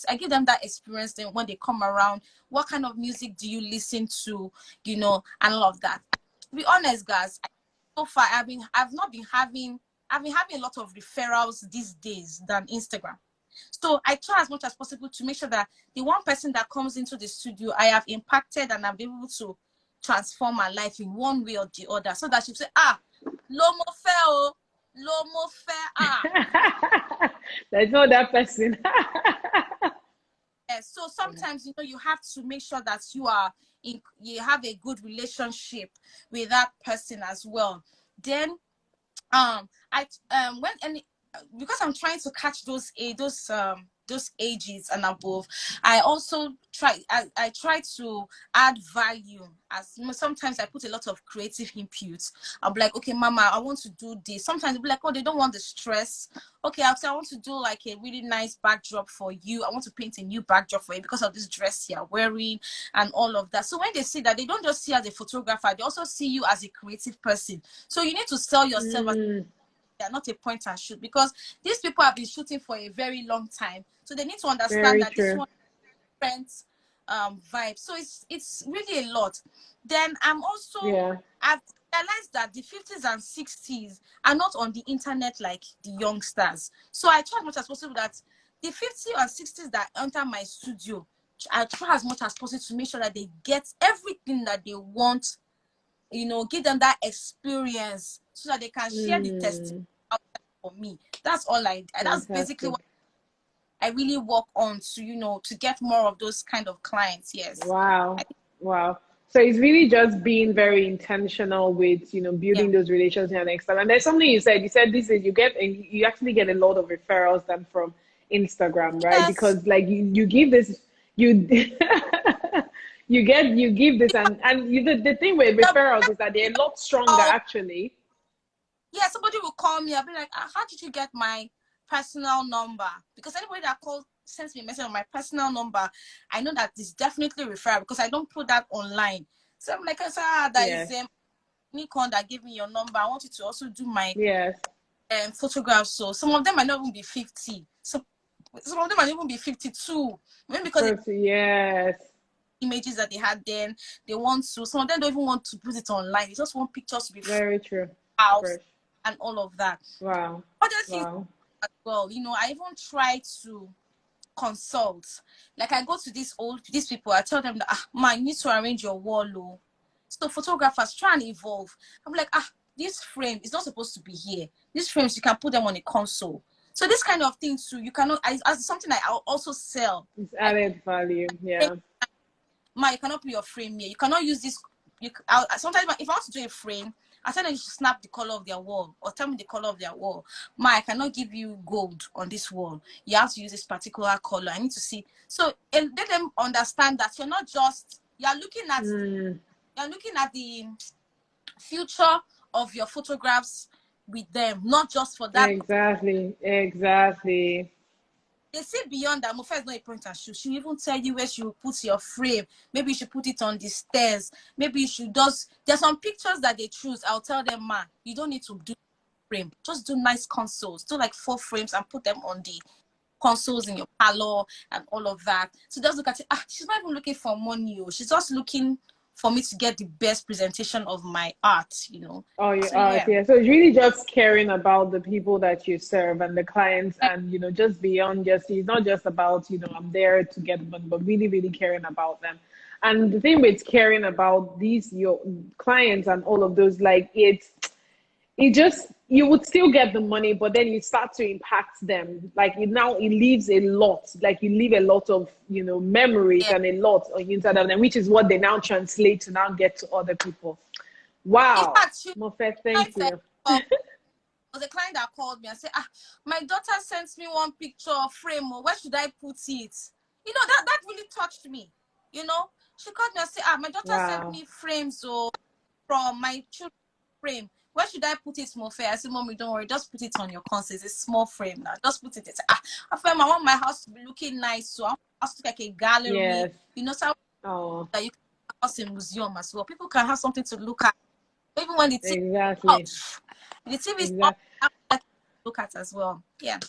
I give them that experience. Then when they come around, what kind of music do you listen to, and all of that. To be honest, guys, so far I've been having a lot of referrals these days than Instagram. So I try as much as possible to make sure that the one person that comes into the studio, I have impacted and I've been able to transform my life in one way or the other, so that she'll say, Lomo fair, There's no that person. Yes. So sometimes, you have to make sure that you have a good relationship with that person as well. Then because I'm trying to catch those ages and above, I also I try to add value. Sometimes I put a lot of creative input. I'll be like, okay, mama, I want to do this. Sometimes they'll be like, oh, they don't want the stress. Okay, I'll say, I want to do like a really nice backdrop for you. I want to paint a new backdrop for you because of this dress you're wearing and all of that. So when they see that, they don't just see you as a photographer, they also see you as a creative person. So you need to sell yourself as they're not a point and shoot, because these people have been shooting for a very long time. So they need to understand Very that this true. one is different. vibe. So it's really a lot. Then Yeah. I've realized that the 50s and 60s are not on the internet like the youngsters. So I try as much as possible that the 50s and 60s that enter my studio, I try as much as possible to make sure that they get everything that they want, give them that experience so that they can share the testimony for me. That's all that's basically Fantastic. what I really work on to get more of those kind of clients. Yes. Wow. Wow. So it's really just being very intentional with, Yeah. building those relationships and extra. And there's something you said. You said this is you actually get a lot of referrals than from Instagram, right? Yes. Because like you give this, you you give this, and the thing with The referrals is that they're a lot stronger best actually. Yeah, somebody will call me. I'll be like, how did you get my personal number? Because anybody that calls sends me a message on my personal number, I know that it's definitely referral because I don't put that online. So I'm like, that is Yes. Nikon that gave me your number. I want you to also do my Yes. photographs. So some of them might not even be 50. Some of them might even be 52. Maybe because the Yes. images that they had then, they want to. Some of them don't even want to put it online. They just want pictures to be Very true. house Fresh. and all of that. Wow. Other things Wow. as well, I even try to consult. Like I go to these people, I tell them that man, you need to arrange your wall. Oh. So photographers try and evolve. I'm like, this frame is not supposed to be here. These frames you can put them on a console. So this kind of thing too, you cannot as something I'll also sell. It's Like added value. Yeah. you cannot put your frame here. You cannot use this. Sometimes if I want to do a frame, I tell them you should snap the color of their wall or tell me the color of their wall. I cannot give you gold on this wall. You have to use this particular color. I need to see. So let them understand that you're not just you're looking at the future of your photographs with them, not just for that. Exactly. Exactly. They see beyond that. Mofe is not a point and shoot. She'll even tell you where she will put your frame. Maybe you should put it on the stairs. Maybe you should just. There's some pictures that they choose. I'll tell them, man, you don't need to do frame. Just do nice consoles. Do like 4 frames and put them on the consoles in your parlor and all of that. So just look at it. She's not even looking for money. She's just looking for me to get the best presentation of my art. Oh, your So art, yeah. yeah. So it's really just caring about the people that you serve and the clients, and just beyond just it's not just about I'm there to get them, but really, really caring about them. And the thing with caring about these your clients and all of those, like it just you would still get the money, but then you start to impact them. Like it leaves a lot. Like you leave a lot of memories Yeah. and a lot inside of them, which is what they now translate to now get to other people. In Wow, fact, Mofe, thank you. was a client that called me and said, my daughter sent me one picture frame. Where should I put it? That really touched me. She called me and said, my daughter sent Wow. me frames from my children's frame. Where should I put it, Mofe? I said, Mommy, don't worry, just put it on your console. It's a small frame now. Just put it. I feel I want my house to be looking nice, so I want my house to look like a gallery. Yes. So Oh, that you can have house in museum as well. People can have something to look at. Even when the TV exactly. off, the TV is off, Exactly. I have to look at as well. Yeah.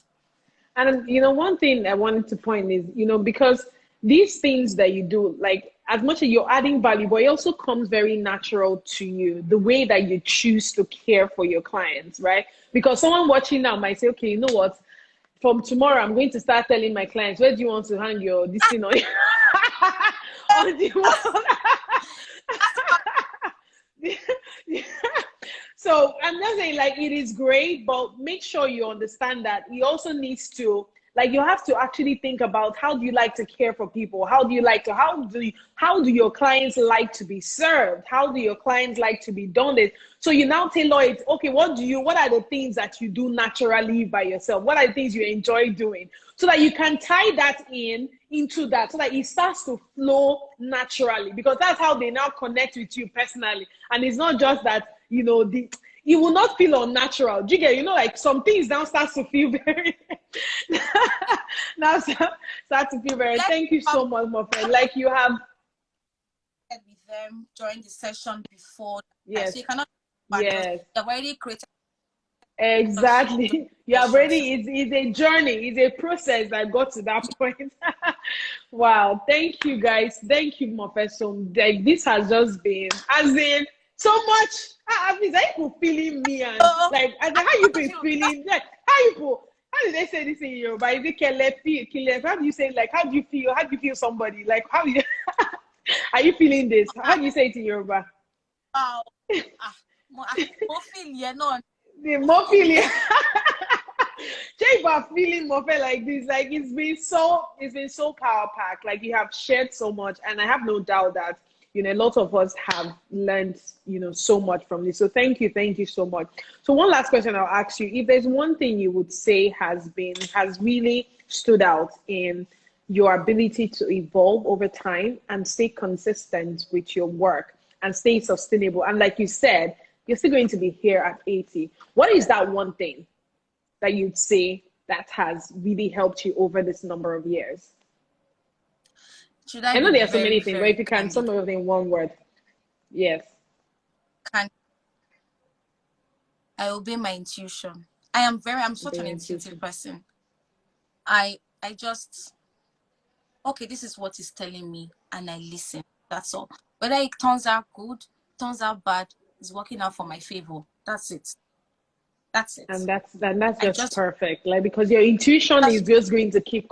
And one thing I wanted to point is, because these things that you do, like as much as you're adding value, but it also comes very natural to you, the way that you choose to care for your clients, right? Because someone watching now might say, okay, you know what? From tomorrow, I'm going to start telling my clients, where do you want to hang your this thing on? On the wall? So I'm not saying like it is great, but make sure you understand that he also needs to like you have to actually think about how do you like to care for people? How do your clients like to be served? How do your clients like to be done this? So you now tailor it. Okay, what are the things that you do naturally by yourself? What are the things you enjoy doing? So that you can tie that into that, so that it starts to flow naturally, because that's how they now connect with you personally. And it's not just that it will not feel unnatural. Do you get, like some things now starts to feel very now start to feel very. Let's Thank you come so much, my friend. Like you have. with them during the session before. So Yes. you cannot, Yes. they've already created Exactly. You have Just trust. already, it's a journey, it's a process that got to that point. Wow. Thank you guys. Thank you, Professor. Like this has just been as in so much. I mean, like you feeling me and So like as in, I how you told been you that's feeling? Like how you how did they say this in Yoruba? Is it kele? How do you say like how do you feel? How do you feel somebody? Like how you are you feeling this? How do you say it in Yoruba? wow. Ah, mo feel yeah, no, The mo more feel feeling. yeah. Jake are feeling more like this. Like it's been so power packed. Like you have shared so much, and I have no doubt that a lot of us have learned so much from this. So thank you so much. So one last question I'll ask you: if there's one thing you would say has really stood out in your ability to evolve over time and stay consistent with your work and stay sustainable, and like you said, you're still going to be here at 80. What is that one thing that you'd say that has really helped you over this number of years? Should I I know be there are so very, many things, but very if you can, some candid? of them in one word. Yes. Can I obey my intuition? I'm such an The intuitive intuition. person. I just, okay, this is what it's telling me, and I listen. That's all. Whether it turns out good, turns out bad, it's working out for my favor. That's it. That's it. And that's I just just perfect. Like because your intuition is that's just going to keep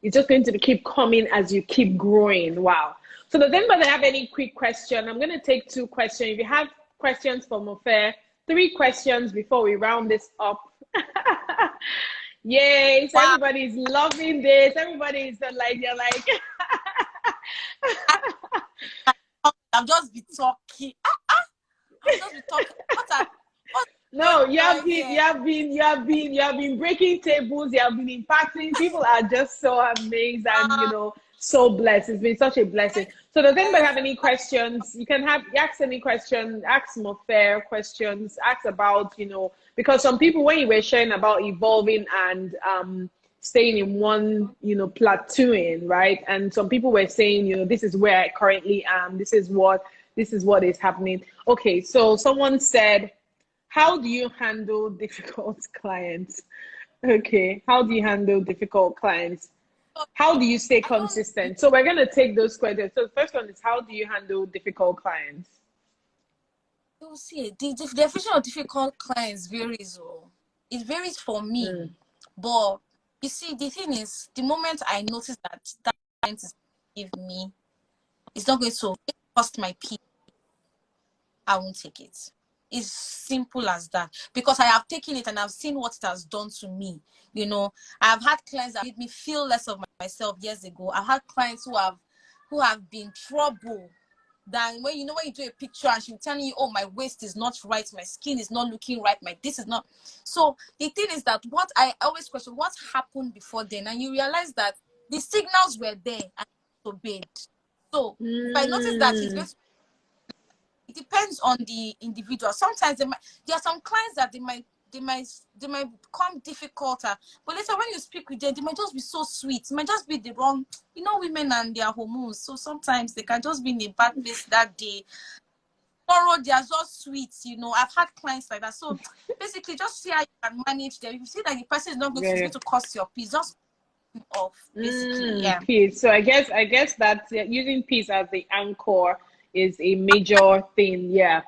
it's just going to keep coming as you keep growing. Wow. So does anybody have any quick question? I'm gonna take two questions. If you have questions for Mofe, three questions before we round this up. Yay! So wow. everybody's loving this. Everybody's like you're like I've just been talking. I've just been talking. What's no, going on here? you have been breaking tables, you have been impacting. People are just so amazed and Uh, so blessed. It's been such a blessing. So does anybody yes. have any questions? You can ask any question, ask more fair questions, ask about, because some people when you were sharing about evolving and staying in one, plateauing, right? And some people were saying, this is where I currently am, this is what is happening. Okay, so someone said, how do you handle difficult clients? Okay, how do you handle difficult clients? How do you stay I don't. consistent? So we're going to take those questions. So the first one is, how do you handle difficult clients? You see, the definition of difficult clients varies. Oh, it varies for me, Mm, but you see, the thing is, the moment I notice that client is give me, it's not going to cost my peace, I won't take it. It's simple as that because I have taken it and I've seen what it has done to me. I've had clients that made me feel less of myself years ago. I've had clients who have been trouble. Then when you do a picture and she's telling you, oh, my waist is not right, my skin is not looking right, my this is not. So the thing is that what I always question, what happened before then, and you realize that the signals were there and obeyed. So if I notice that he's going mm, to, it depends on the individual. Sometimes there are some clients that they might become difficulter, but later when you speak with them, they might just be so sweet. It might just be the wrong, women and their hormones. So sometimes they can just be in a bad place that day. Tomorrow they are just sweet. I've had clients like that. So basically, just see how you can manage them. If you see that the person is yeah. going to cost your peace, just put it off. Basically, yeah. Peace. So I guess that using peace as the anchor is a major thing. Yeah.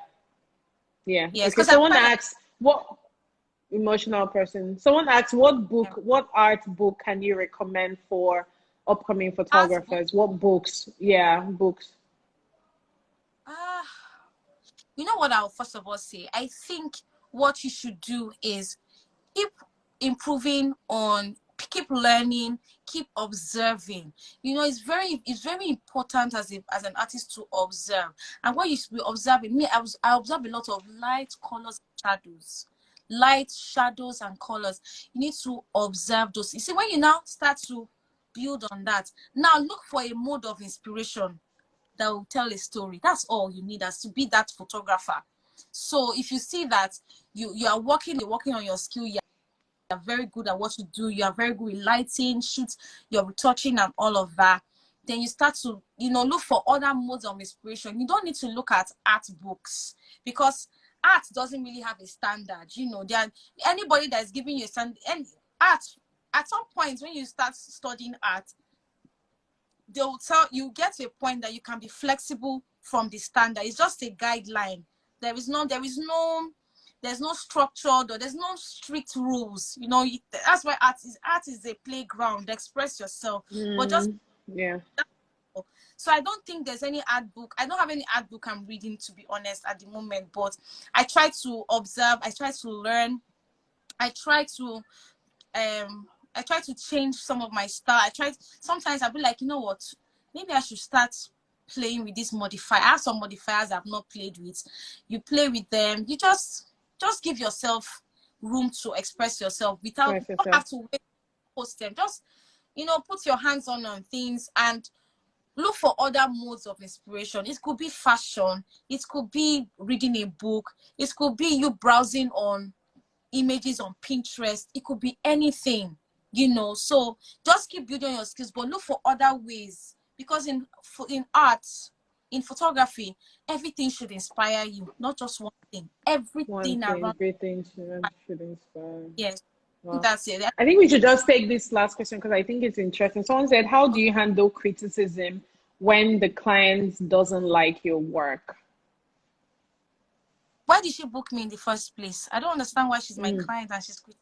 Yeah. Yes, Okay. because I'm Someone quite. asks what emotional person. Someone asks what Yeah. book, what art book can you recommend for upcoming Art book. photographers? What books? Yeah, books. Ah. You know what I'll first of all say? I think what you should do is keep improving on, keep learning, keep observing. It's very important as an artist to observe. And what you should be observing, I observe a lot of light, colors, shadows. Light, shadows, and colors. You need to observe those. You see, when you now start to build on that, now look for a mode of inspiration that will tell a story. That's all you need as to be that photographer. So if you see that you're working on your skill, you're very good at what you do, you are very good with lighting, shoot, you're retouching and all of that, then you start to, look for other modes of inspiration. You don't need to look at art books because art doesn't really have a standard. You know, anybody that is giving you a standard, and art, at some point when you start studying art, they'll tell you, get to a point that you can be flexible from the standard. It's just a guideline. There's no structured, or there's no strict rules. You know, that's why art is a playground. Express yourself, but just yeah. So I don't think there's any art book. I don't have any art book I'm reading, to be honest, at the moment. But I try to observe. I try to learn. I try to change some of my style. Sometimes I'll be like, you know what? Maybe I should start playing with this modifier. I have some modifiers I've not played with. You play with them. You just give yourself room to express yourself without, you don't have to wait to post them. Just, put your hands on things and look for other modes of inspiration. It could be fashion. It could be reading a book. It could be you browsing on images on Pinterest. It could be anything, So just keep building your skills, but look for other ways, because in art, in photography, everything should inspire you, not just one thing. Everything around. Everything should inspire. Yes. Wow. That's it. I think we should just take this last question because I think it's interesting. Someone said, how do you handle criticism when the client doesn't like your work? Why did she book me in the first place? I don't understand why she's my client and she's quitting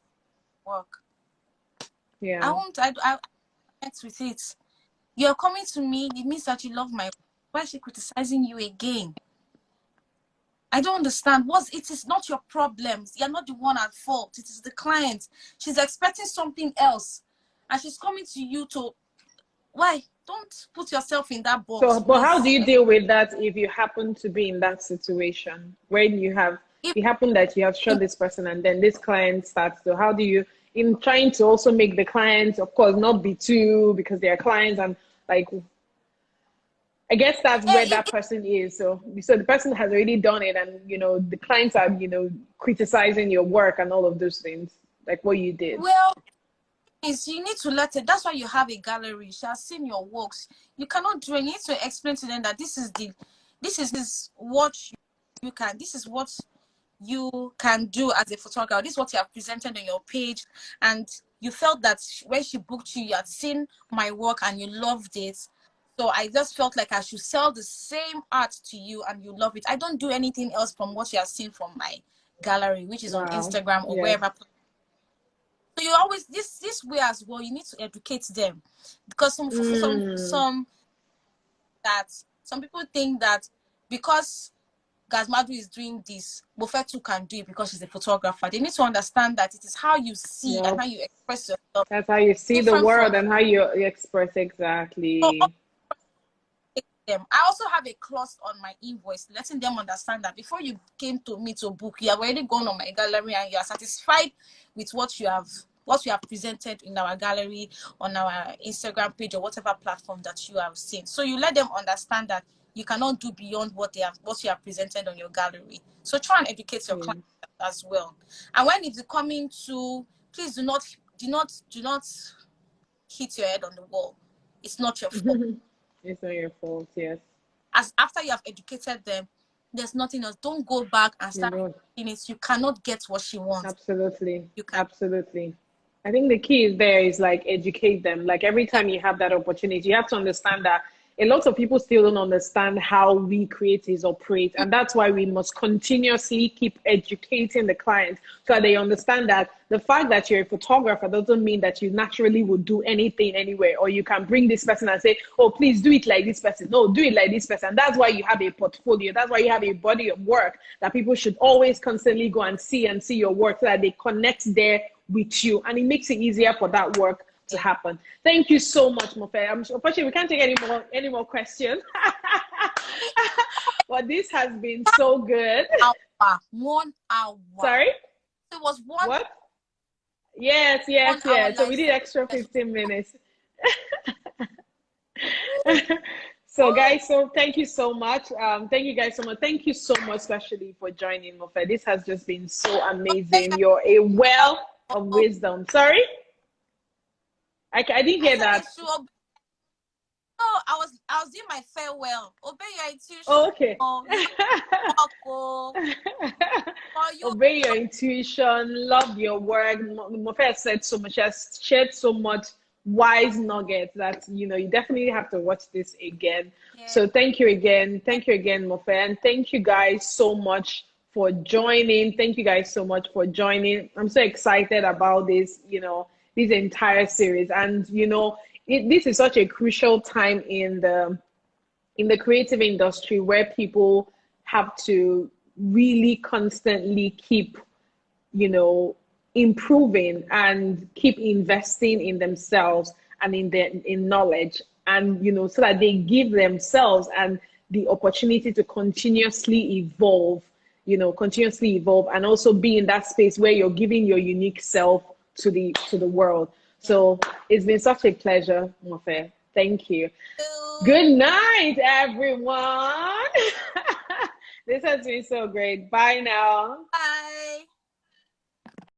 work. Yeah. I connect with it. You're coming to me, it means that you love my work. Why is she criticizing you again? I don't understand. It is not your problems. You're not the one at fault. It is the client. She's expecting something else. And she's coming to you to... Why? Don't put yourself in that box. So, but how do you deal with that if you happen to be in that situation? When it happen that you have shot this person and then this client starts to... How do you... In trying to also make the clients, of course, not be too... Because they are clients and like... I guess that's where that person is. So the person has already done it, and the clients are criticizing your work and all of those things, like what you did. Well, you need to let it. That's why you have a gallery. She has seen your works. You cannot do it. You need to explain to them that this is what you can. This is what you can do as a photographer. This is what you have presented on your page, and you felt that when she booked you, you had seen my work and you loved it. So I just felt like I should sell the same art to you and you love it. I don't do anything else from what you have seen from my gallery, which is on Instagram or wherever. So you always, this way as well, you need to educate them. Because some people think that because Gazmadu is doing this, Mofe too can do it because she's a photographer. They need to understand that it is how you see and how you express yourself. That's how you see the world and how you express exactly. So, I also have a clause on my invoice letting them understand that before you came to me to book, you have already gone on my gallery and you are satisfied with what you have presented in our gallery, on our Instagram page or whatever platform that you have seen. So you let them understand that you cannot do beyond what you have presented on your gallery. So try and educate your clients as well. And when it's coming to, please do not hit your head on the wall. It's not your fault. It's not your fault, yes. As after you have educated them, there's nothing else. Don't go back and start doing it. You cannot get what she wants. Absolutely. You can. Absolutely. I think the key is there is like educate them. Like every time you have that opportunity, you have to understand that a lot of people still don't understand how we creatives operate. And that's why we must continuously keep educating the clients so that they understand that the fact that you're a photographer doesn't mean that you naturally would do anything anywhere, or you can bring this person and say, oh, please do it like this person. No, do it like this person. That's why you have a portfolio. That's why you have a body of work that people should always constantly go and see your work so that they connect there with you. And it makes it easier for that work to happen. Thank you so much, Mofe. Unfortunately, we can't take any more questions. But this has been so good. 1 hour. Sorry? It was one. What? Yes. So we did extra 15 minutes. So guys, thank you so much. Thank you guys so much. Thank you so much, especially for joining, Mofe. This has just been so amazing. You're a well of wisdom. Sorry? I didn't hear that. Oh, I was doing my farewell. Obey your intuition. Oh, okay. Oh, love walk, for you. Obey your intuition, love your work. Mofe has said so much, she has shared so much wise nuggets that you definitely have to watch this again. Yeah. So thank you again, Mofe, and thank you guys so much for joining. Thank you guys so much for joining. I'm so excited about this entire series, and this is such a crucial time in the creative industry where people have to really constantly keep, improving and keep investing in themselves and in knowledge, and so that they give themselves and the opportunity to continuously evolve and also be in that space where you're giving your unique self to the world. Yeah. So it's been such a pleasure, Mofe. Thank you. So, Good night, everyone. This has been so great. Bye now. bye.